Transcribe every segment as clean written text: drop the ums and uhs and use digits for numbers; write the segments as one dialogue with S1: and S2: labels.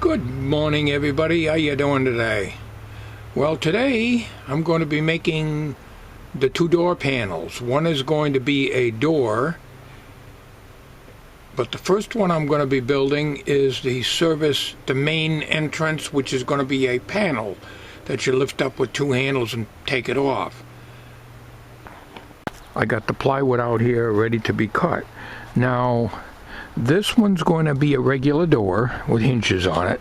S1: Good morning, everybody. How you doing today? Well, today I'm going to be making the two door panels. One is going to be a door, but the first one I'm going to be building is the main entrance, which is going to be a panel that you lift up with two handles and take it off. I got the plywood out here ready to be cut. Now, this one's going to be a regular door with hinges on it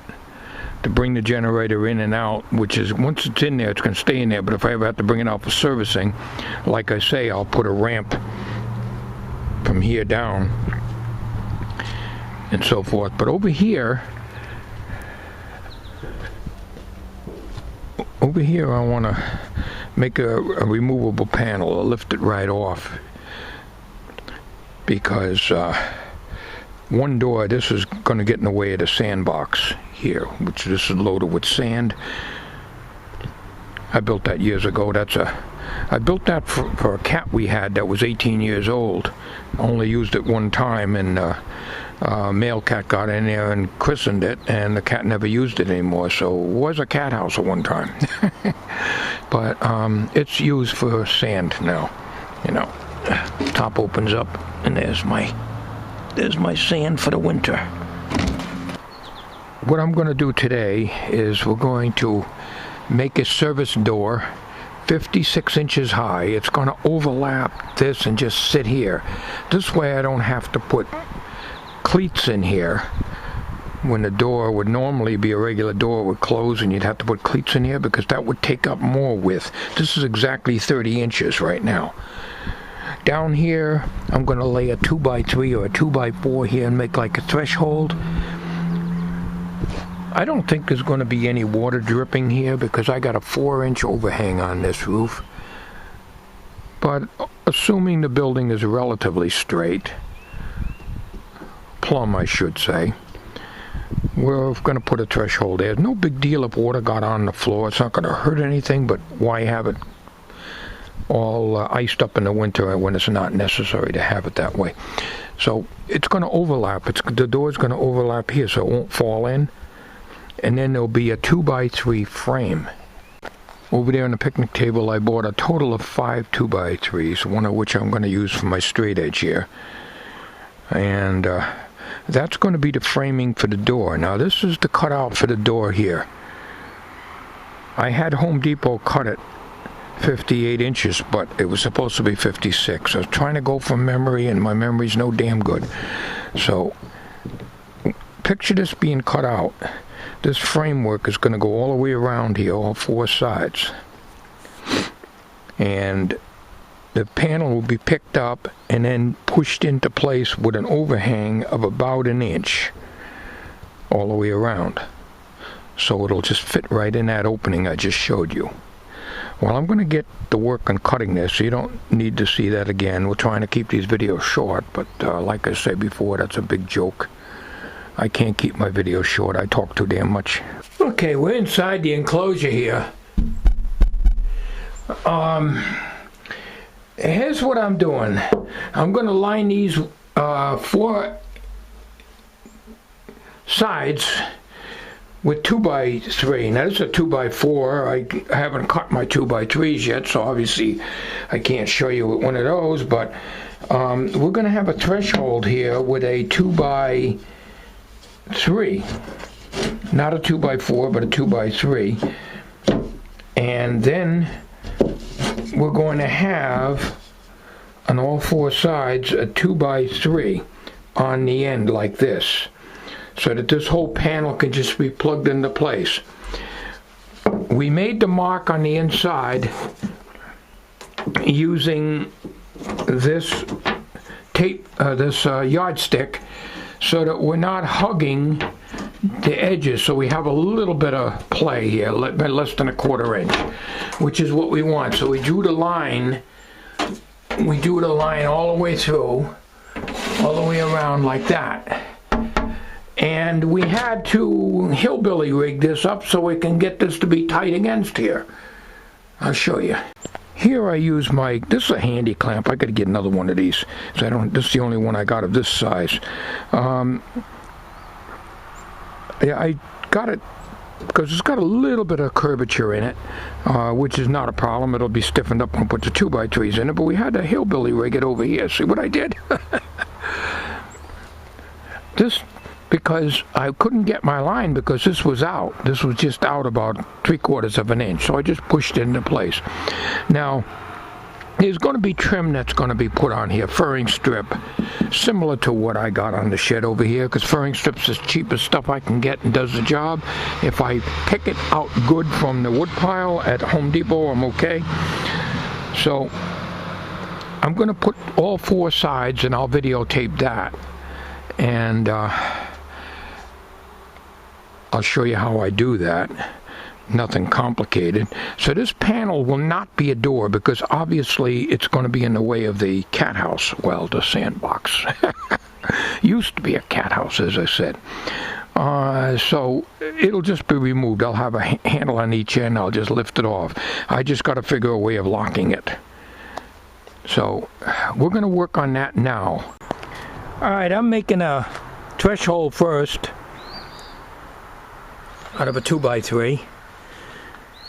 S1: to bring the generator in and out, which is, once it's in there, it's going to stay in there, but if I ever have to bring it out for servicing, like I say, I'll put a ramp from here down and so forth. But over here I want to make a removable panel. I'll lift it right off because one door, this is going to get in the way of the sandbox here, which this is loaded with sand. I built that years ago. I built that for a cat we had that was 18 years old. Only used it one time, and a male cat got in there and christened it, and the cat never used it anymore. So it was a cat house at one time. But it's used for sand now. You know, top opens up, and there's my sand for the winter. What I'm going to do today is we're going to make a service door 56 inches high. It's going to overlap this and just sit here. This way I don't have to put cleats in here when the door would normally be a regular door would close, and you'd have to put cleats in here because that would take up more width. This is exactly 30 inches right now. Down here, I'm going to lay a 2x3 or a 2x4 here and make like a threshold. I don't think there's going to be any water dripping here because I got a 4-inch overhang on this roof. But assuming the building is relatively straight, plumb I should say, we're going to put a threshold there. No big deal if water got on the floor. It's not going to hurt anything, but why have it all iced up in the winter when it's not necessary to have it that way? So it's going to overlap. The door's going to overlap here so it won't fall in. And then there'll be a 2x3 frame. Over there on the picnic table I bought a total of 5 2x3s, one of which I'm going to use for my straight edge here. And that's going to be the framing for the door. Now this is the cutout for the door here. I had Home Depot cut it 58 inches, but it was supposed to be 56. I was trying to go from memory, and my memory's no damn good. So picture this being cut out. This framework is going to go all the way around here, all 4 sides. And the panel will be picked up and then pushed into place with an overhang of about 1 inch all the way around. So it'll just fit right in that opening I just showed you. Well, I'm going to get to work on cutting this, so you don't need to see that again. We're trying to keep these videos short, but like I said before, that's a big joke. I can't keep my videos short. I talk too damn much. Okay, we're inside the enclosure here. Here's what I'm doing. I'm going to line these 4 sides with 2x3. Now this is a 2x4. I haven't cut my 2x3s yet, so obviously I can't show you with one of those, but we're going to have a threshold here with a 2x3. Not a 2x4, but a 2x3. And then we're going to have on all 4 sides a 2x3 on the end like this, so that this whole panel can just be plugged into place. We made the mark on the inside using this tape, this yardstick, so that we're not hugging the edges, so we have a little bit of play here, less than 1/4 inch, which is what we want. So we drew the line all the way through, all the way around like that. And we had to hillbilly rig this up so we can get this to be tight against here. I'll show you. Here I use this is a handy clamp. I gotta get another one of these. So this is the only one I got of this size. I got it because it's got a little bit of curvature in it, which is not a problem. It'll be stiffened up when I put the 2x3s in it, but we had to hillbilly rig it over here. See what I did? This, because I couldn't get my line because this was out. This was just out about 3/4 of an inch, so I just pushed it into place. Now, there's going to be trim that's going to be put on here, furring strip, similar to what I got on the shed over here, because furring strip's the cheapest stuff I can get and does the job. If I pick it out good from the wood pile at Home Depot, I'm okay. So I'm going to put all 4 sides, and I'll videotape that, and I'll show you how I do that. Nothing complicated. So this panel will not be a door because obviously it's going to be in the way of the cat house. Well, the sandbox. Used to be a cat house, as I said. So it'll just be removed. I'll have a handle on each end. I'll just lift it off. I just got to figure a way of locking it. So we're going to work on that now. Alright, I'm making a threshold first out of a 2x3.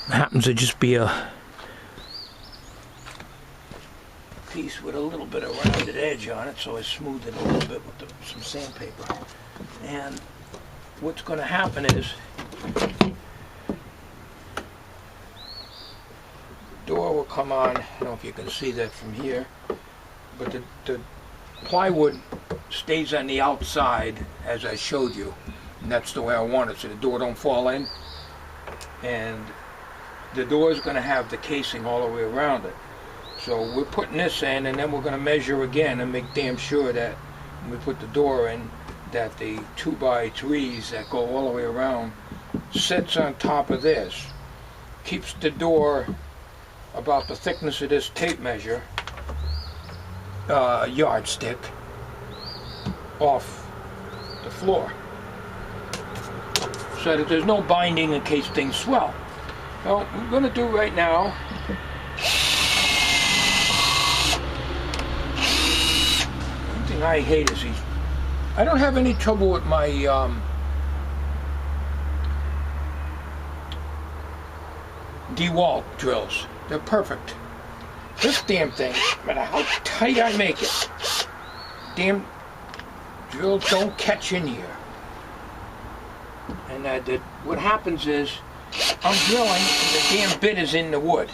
S1: Happens to just be a piece with a little bit of rounded edge on it, so I smoothed it a little bit with some sandpaper. And what's going to happen is the door will come on. I don't know if you can see that from here, but the plywood stays on the outside as I showed you, and that's the way I want it, so the door don't fall in. And the door is going to have the casing all the way around it. So we're putting this in, and then we're going to measure again and make damn sure that when we put the door in, that the 2x3s that go all the way around sits on top of this. Keeps the door about the thickness of this tape measure, yardstick, off the floor, so that there's no binding in case things swell. Well, what we're going to do right now, one thing I hate is I don't have any trouble with my DeWalt drills. They're perfect. This damn thing, no matter how tight I make it, damn drills don't catch in here. And what happens is, I'm drilling and the damn bit is in the wood.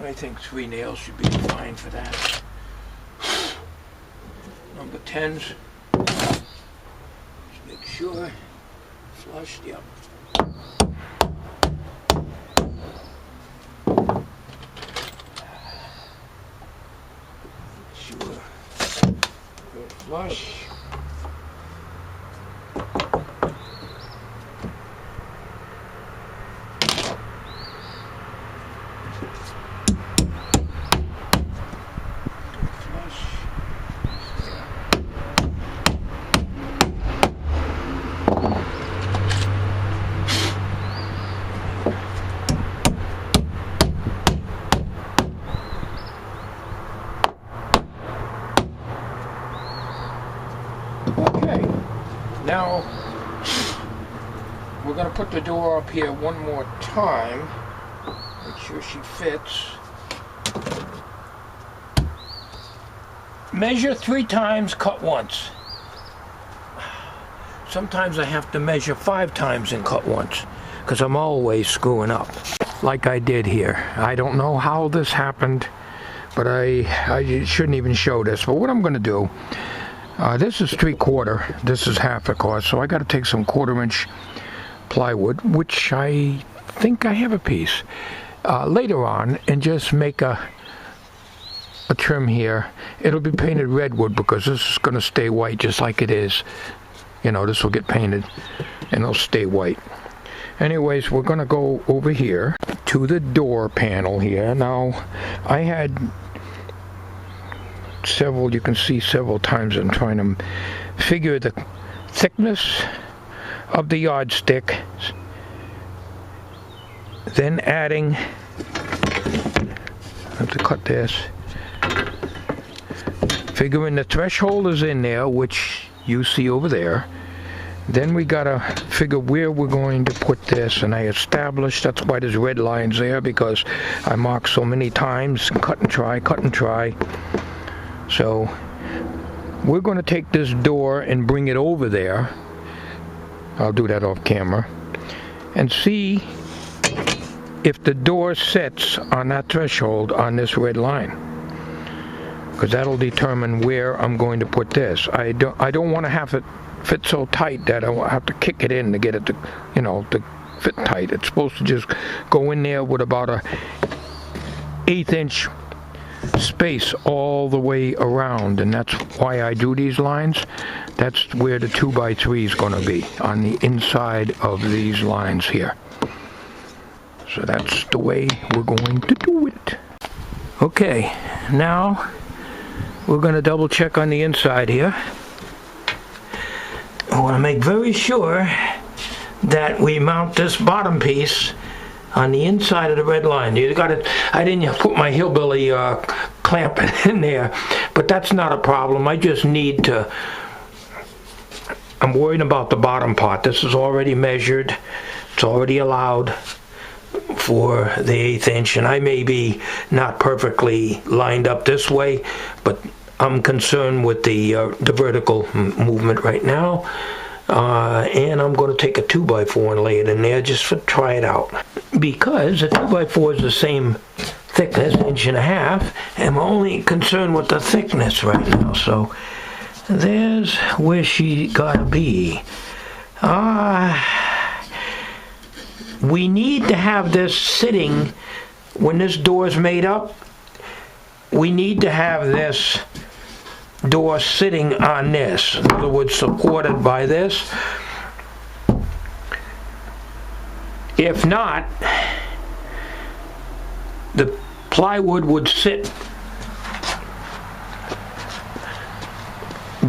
S1: I think 3 nails should be fine for that. Number 10s. Just make sure. Flushed, yep. Flush. Okay, now we're going to put the door up here one more time, make sure she fits. Measure 3 times, cut once. Sometimes I have to measure 5 times and cut once, because I'm always screwing up, like I did here. I don't know how this happened, but I shouldn't even show this. But what I'm going to do, this is 3/4, this is half of course, so I got to take some 1/4-inch plywood, which I think I have a piece, later on, and just make a trim here. It'll be painted redwood because this is going to stay white just like it is. You know, this will get painted and it'll stay white. Anyways, we're going to go over here to the door panel here. Now, I had several, you can see several times I'm trying to figure the thickness of the yardstick then adding, I have to cut this, figuring the threshold is in there, which you see over there. Then we gotta figure where we're going to put this, and I established, that's why there's red lines there, because I marked so many times, cut and try. So we're going to take this door and bring it over there. I'll do that off camera, and see if the door sits on that threshold on this red line, because that'll determine where I'm going to put this. I don't want to have it fit so tight that I have to kick it in to get it to, to fit tight. It's supposed to just go in there with about a 1/8 inch space all the way around, and that's why I do these lines. That's where the 2x3 is going to be, on the inside of these lines here. So that's the way we're going to do it. Okay, now we're going to double check on the inside here. I want to make very sure that we mount this bottom piece on the inside of the red line. You got it. I didn't put my hillbilly clamp in there, but that's not a problem. I just need to, I'm worried about the bottom part. This is already measured. It's already allowed for the 1/8 inch, and I may be not perfectly lined up this way, but I'm concerned with the vertical movement right now, and I'm going to take a 2x4 and lay it in there just to try it out, because a 2x4 is the same thickness, 1.5 inches, and I'm only concerned with the thickness right now. So there's where she gotta be. We need to have this sitting, when this door is made up, we need to have this door sitting on this. In other words, supported by this. If not, the plywood would sit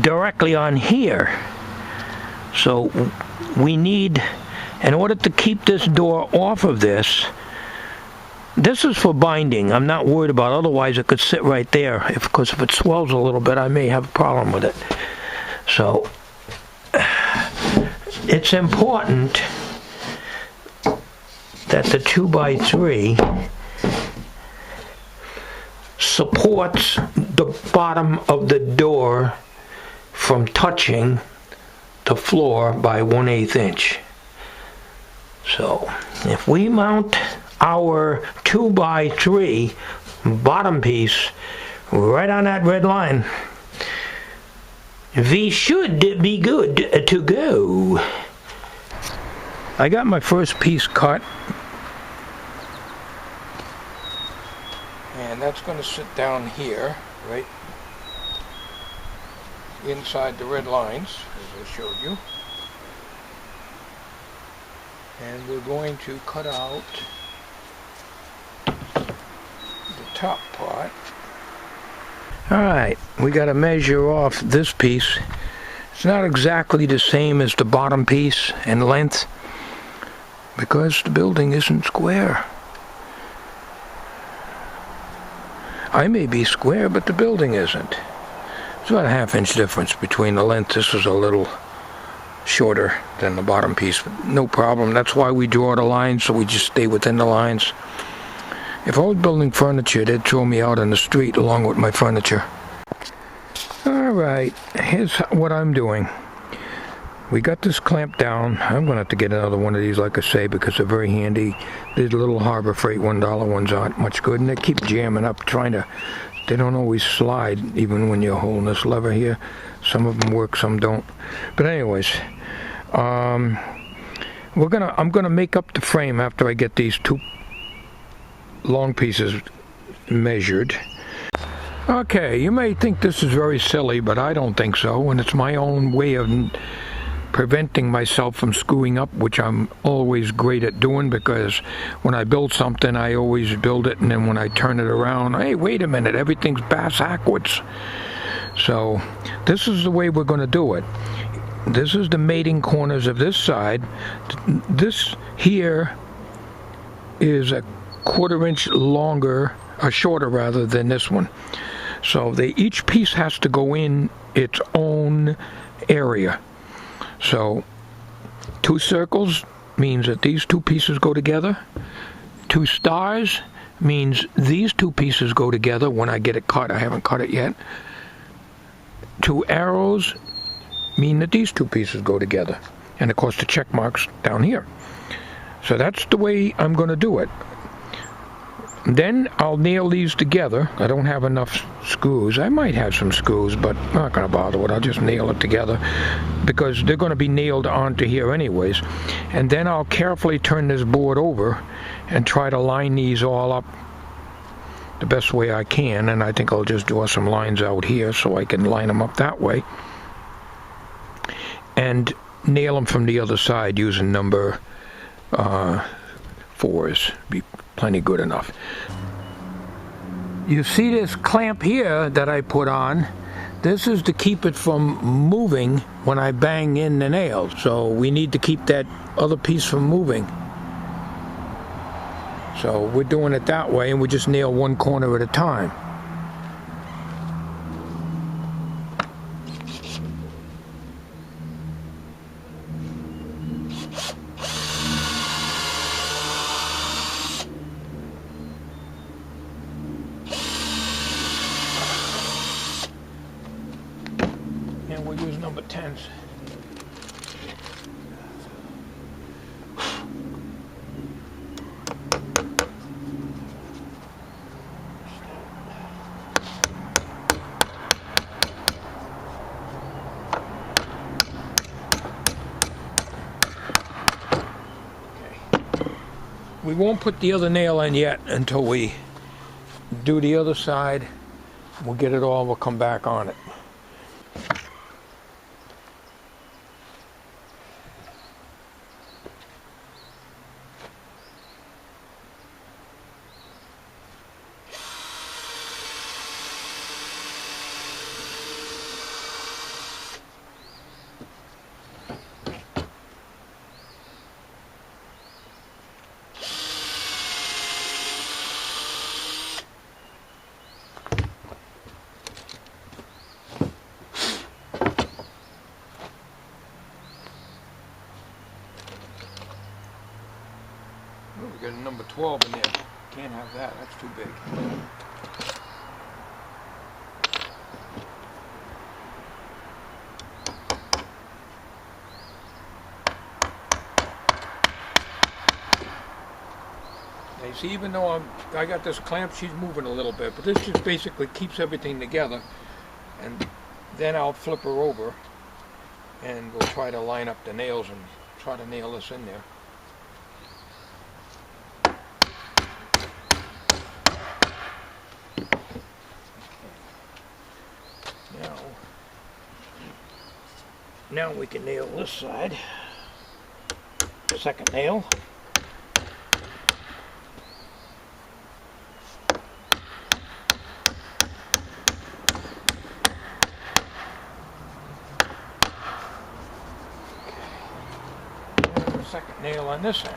S1: directly on here. So we need, in order to keep this door off of this, this is for binding. I'm not worried about, otherwise it could sit right there. Because if it swells a little bit, I may have a problem with it. So it's important that the 2x3 supports the bottom of the door from touching the floor by 1/8 inch. So if we mount our 2x3 bottom piece right on that red line, we should be good to go. I got my first piece cut, and that's going to sit down here, right inside the red lines, as I showed you. And we're going to cut out the top part. Alright, we got to measure off this piece. It's not exactly the same as the bottom piece in length, because the building isn't square. I may be square, but the building isn't. It's about a 1/2 inch difference between the length. This is a little shorter than the bottom piece, but no problem. That's why we draw the lines, so we just stay within the lines. If I was building furniture, they'd throw me out on the street along with my furniture. Alright, here's what I'm doing. We got this clamped down. I'm going to have to get another one of these, like I say, because they're very handy. These little Harbor Freight $1 ones aren't much good, and they keep jamming up, they don't always slide, even when you're holding this lever here. Some of them work, some don't. But anyways, I'm gonna make up the frame after I get these two long pieces measured. Okay, you may think this is very silly, but I don't think so, and it's my own way of preventing myself from screwing up, which I'm always great at doing, because when I build something, I always build it, and then when I turn it around, hey, wait a minute, everything's backwards. So this is the way we're going to do it. This is the mating corners of this side. This here is a 1/4 inch longer, shorter rather, than this one. So each piece has to go in its own area. So 2 circles means that these 2 pieces go together. 2 stars means these 2 pieces go together when I get it cut. I haven't cut it yet. 2 arrows mean that these 2 pieces go together. And of course the check marks down here. So that's the way I'm going to do it. Then I'll nail these together. I don't have enough screws. I might have some screws, but I'm not going to bother with it. I'll just nail it together because they're going to be nailed onto here anyways. And then I'll carefully turn this board over and try to line these all up the best way I can. And I think I'll just draw some lines out here so I can line them up that way. And nail them from the other side using number 4s. Be plenty good enough. You see this clamp here that I put on? This is to keep it from moving when I bang in the nails. So we need to keep that other piece from moving. So we're doing it that way, and we just nail one corner at a time. And we'll use number 10s. We won't put the other nail in yet until we do the other side. We'll get it all, we'll come back on it. We got a number 12 in there. Can't have that, that's too big. Now, see, even though I got this clamp, she's moving a little bit, but this just basically keeps everything together. And then I'll flip her over and we'll try to line up the nails and try to nail this in there. Now we can nail this side. Second nail. Second nail on this end.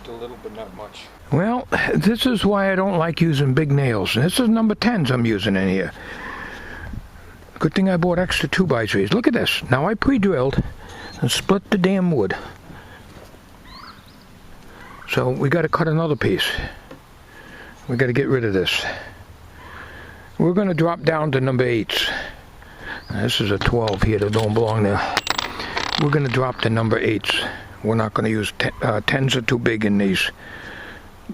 S1: A little but not much. Well, this is why I don't like using big nails. This is number 10s I'm using in here. Good thing I bought extra 2x3s. Look at this. Now I pre-drilled and split the damn wood. So we got to cut another piece. We got to get rid of this. We're going to drop down to number 8s. This is a 12 here that don't belong there. We're going to drop to number 8s. We're not going to use 10s are too big in these.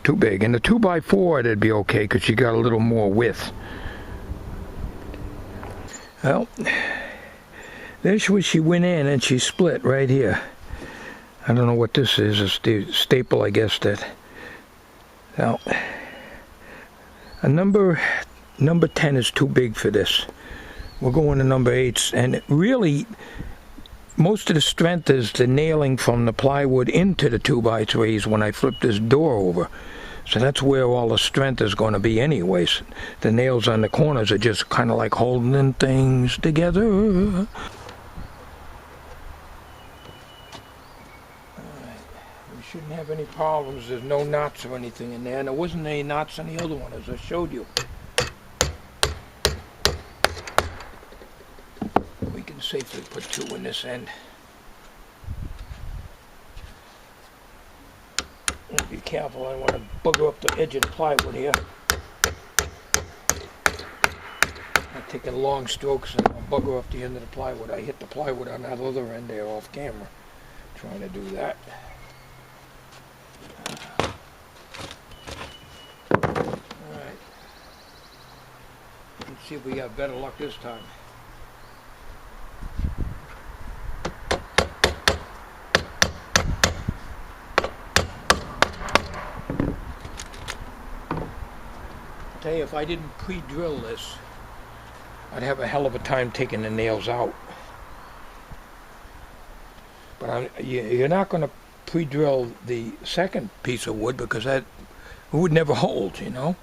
S1: Too big. In the 2x4 it'd be okay because you got a little more width. Well, there's where she went in and she split right here. I don't know what this is. It's the staple, I guess, that. Now, a number 10 is too big for this. We're going to number 8s, and really, most of the strength is the nailing from the plywood into the 2x3s when I flip this door over. So that's where all the strength is going to be anyways. The nails on the corners are just kind of like holding things together. Alright, we shouldn't have any problems. There's no knots or anything in there, and there wasn't any knots on the other one as I showed you. We can safely put 2 in this end. Be careful, I want to bugger up the edge of the plywood here. I'm taking long strokes and I'll bugger up the end of the plywood. I hit the plywood on that other end there off camera, trying to do that. Alright. Let's see if we got better luck this time. Tell you, if I didn't pre-drill this, I'd have a hell of a time taking the nails out. But you're not going to pre-drill the second piece of wood because that would never hold, you know.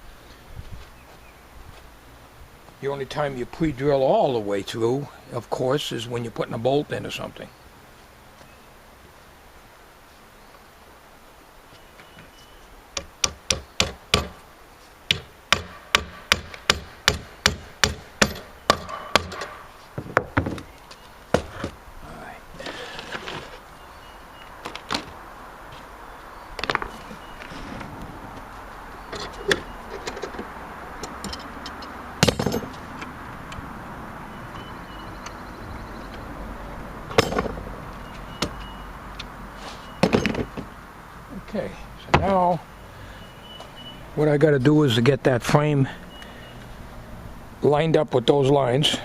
S1: The only time you pre-drill all the way through, of course, is when you're putting a bolt in or something. Okay, so now what I got to do is to get that frame lined up with those lines.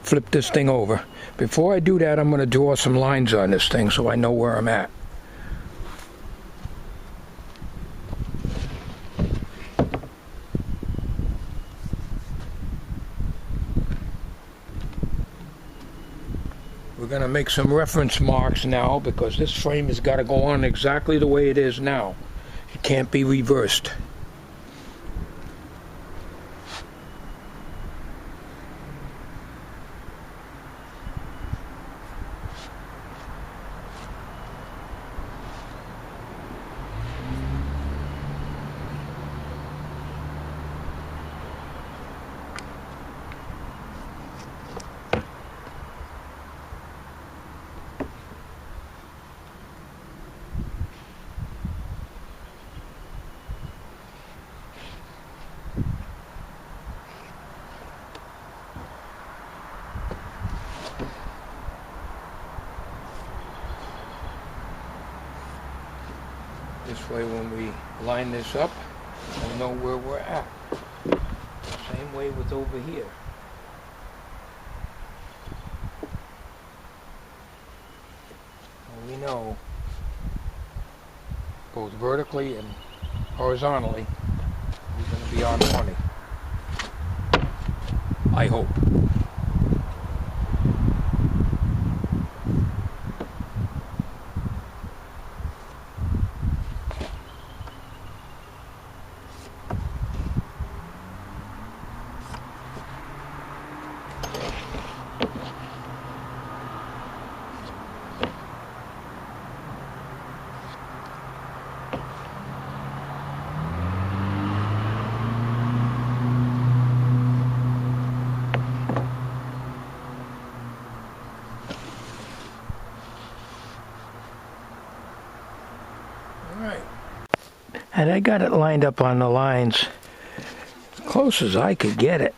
S1: Flip this thing over. Before I do that, I'm going to draw some lines on this thing so I know where I'm at. We're going to make some reference marks now because this frame has got to go on exactly the way it is now. It can't be reversed. This way when we line this up, we'll know where we're at. Same way with over here. And we know both vertically and horizontally we're going to be on 20. I hope. And I got it lined up on the lines as close as I could get it.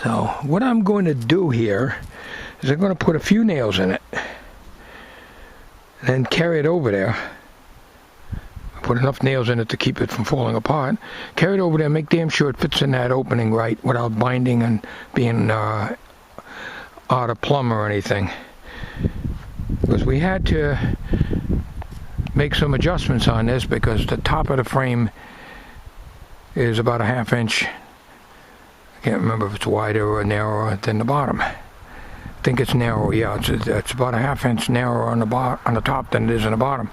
S1: So what I'm going to do here is I'm going to put a few nails in it and then carry it over there. Put enough nails in it to keep it from falling apart. Carry it over there, make damn sure it fits in that opening right without binding and being out of plumb or anything. Because we had to make some adjustments on this because the top of the frame is about a 1/2 inch can't remember if it's wider or narrower than the bottom. I think it's narrow. Yeah, it's about a ½ inch narrower on the top than it is on the bottom.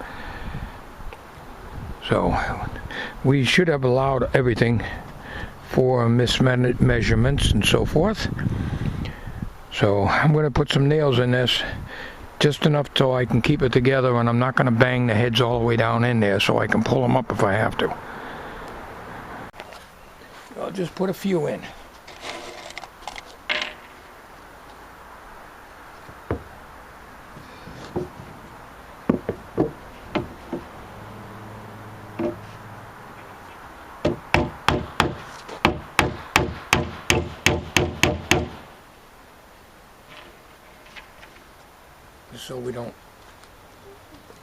S1: So we should have allowed everything for mismeasurements and so forth. So I'm going to put some nails in this, just enough so I can keep it together, and I'm not going to bang the heads all the way down in there, so I can pull them up if I have to. I'll just put a few in. So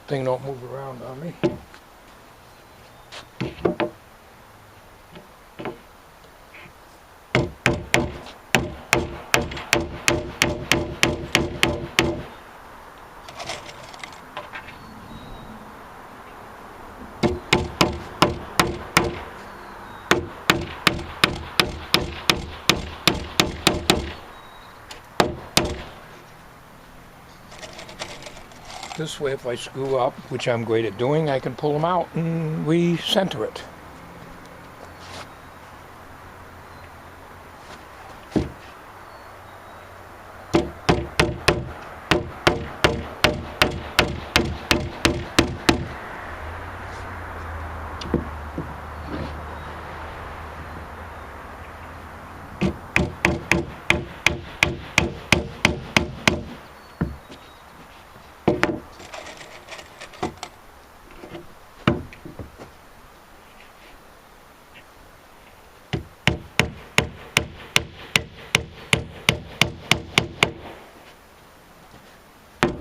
S1: thing don't move around on me. This way, if I screw up, which I'm great at doing, I can pull them out and recenter it.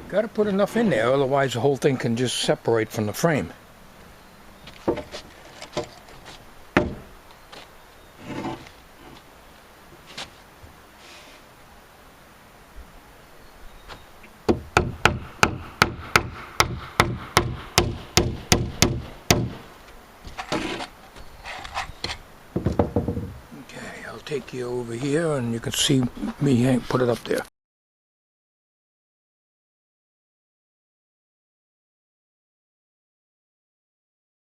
S1: Got to put enough in there, otherwise the whole thing can just separate from the frame. Okay, I'll take you over here and you can see me put it up there.